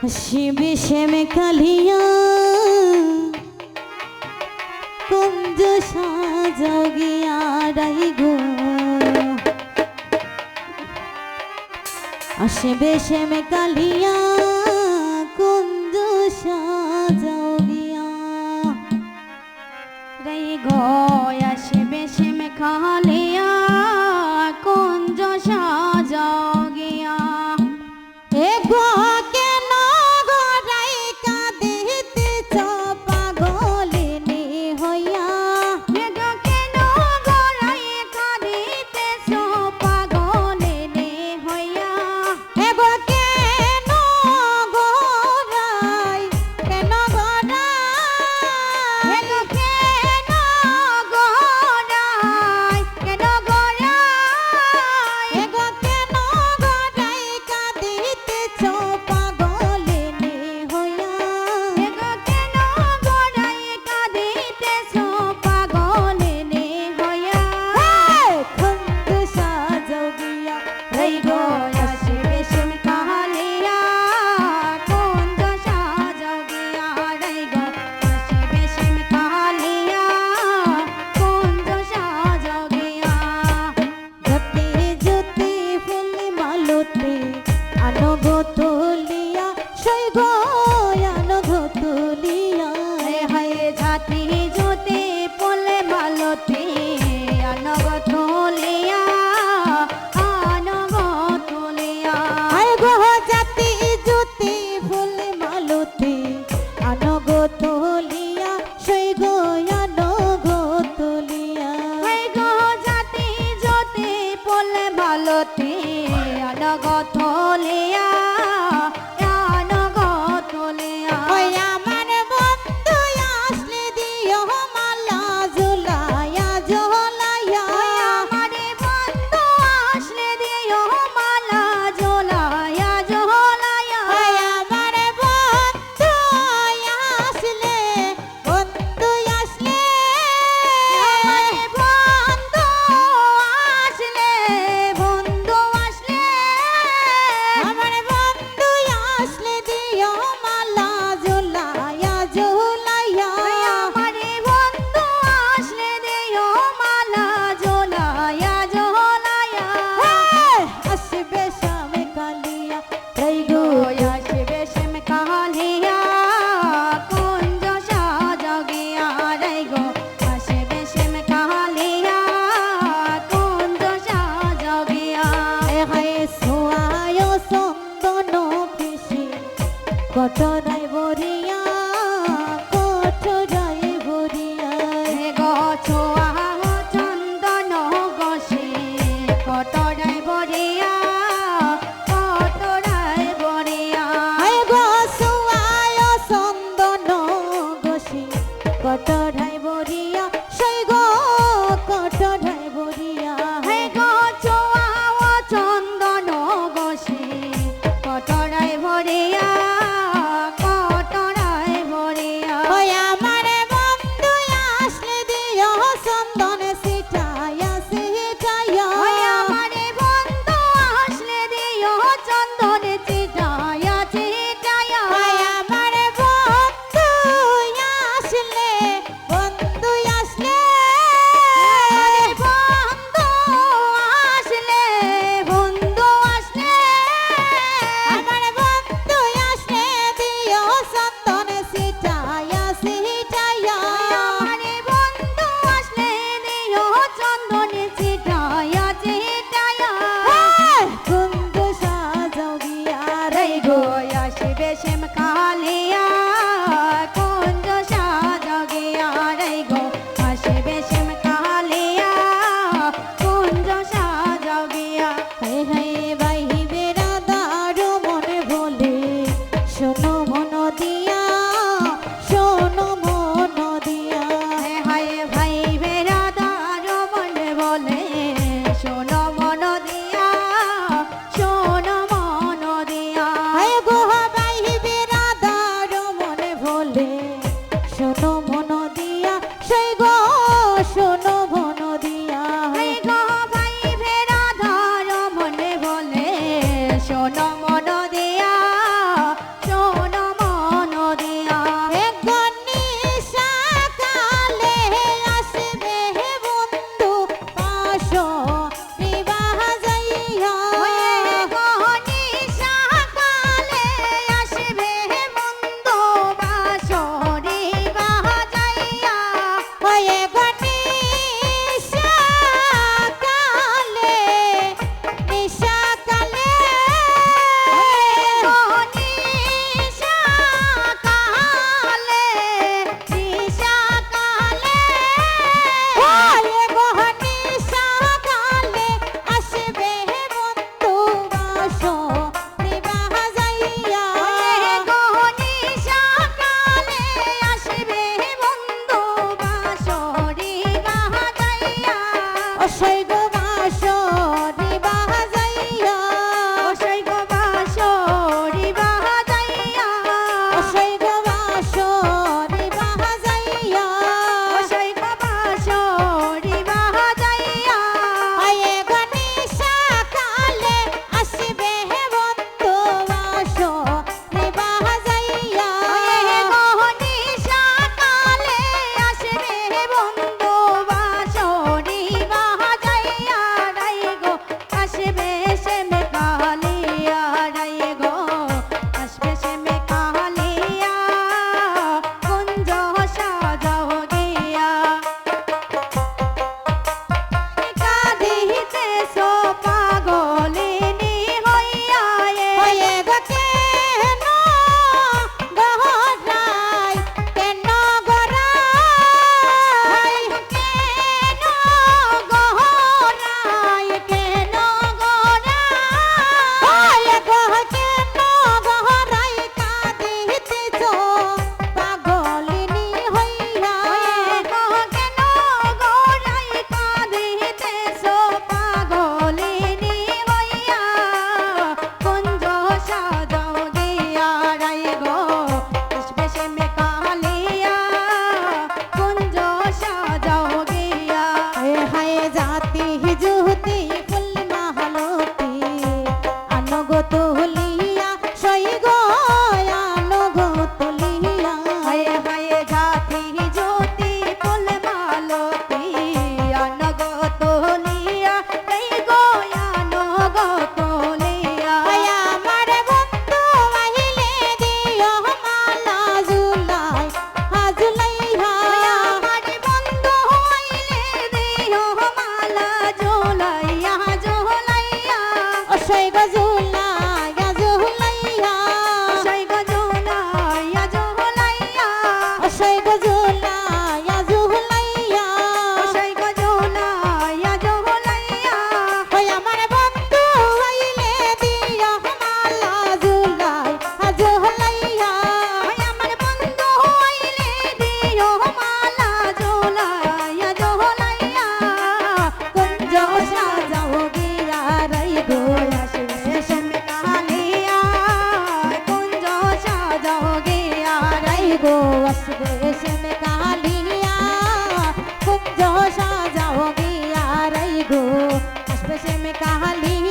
শিবে শ্যামে কালিয়া কুঞ্জ সাজাও গিয়া রাই গো শিবে শ্যামে কালিয়া কুঞ্জ সাজাও গিয়া রাই গো শিবে শ্যামে কালিয়া কুঞ্জ সাজাও গিয়া এ গো অসই গো বাঁশরি বাজাইয়া অসই গো বাঁশরি বাজাইয়া অসই গো বাঁশরি বাজাইয়া অসই গো বাঁশরি বাজাইয়া আয়ে গো নিশা কালে আসবে বন্ধু বাঁশরি বাজাইয়া আয়ে গো নিশা কালে আসবে বন্ধু বাঁশরি বাজাইয়া রাই গো আসবে সে মে কালিয়া রাই গো আসবে সে মে কালিয়া কুঞ্জ সাজাও গিয়া কাঁদিতে সো পাগলিনী হইয়া হয়ে গো কেন গহরাই কেন গরাই কেন গহরাই কেন গরাই হয়ে গো কেন গহরাই কাঁদিতেছ পাগলিনী হইয়া গো কেন গহরাই কাঁদিতেছ পাগলিনী হইয়া কুঞ্জ সাজাও গিয়া রাই গো আসবে সে মে কালিয়া কুঞ্জ সাজাও গিয়া হায় জাতি জুতি ফুল মাহালতি আনগো তুলিয়া সই গো আনগো তুলিয়া হায় হায় জাতি জ্যোতি ফুল মালতি আনগো তুলিয়া সই গো আনগো তুলিয়া হায় আমার বন্ধু আহিলে দিও মালা জুলাই হাজুলাইয়া আমার বন্ধু আহিলে দিও মালা জুলাইয়া জুলাইয়া অসই গো জুলাইয়া জুলাইয়া অসই গো জুলাইয়া জুলাইয়া অসই গো জুলাইয়া জুলাইয়া অসই গো জুলাইয়া জুলাইয়া ওই আমার বন্ধু আইলে দিও মালা জুলাই জুলাইয়া ওই আমার বন্ধু আইলে দিও মালা জুলাইয়া জুলাইয়া কুঞ্জ সাজাও গিয়া রাই গো আসবে সে মে কালিয়া কুঞ্জ সাজাও গিয়া রাই গো আসবে সে মে কালিয়া কুঞ্জ সাজাও গিয়া রাই গো আসবে সে মে কালিয়া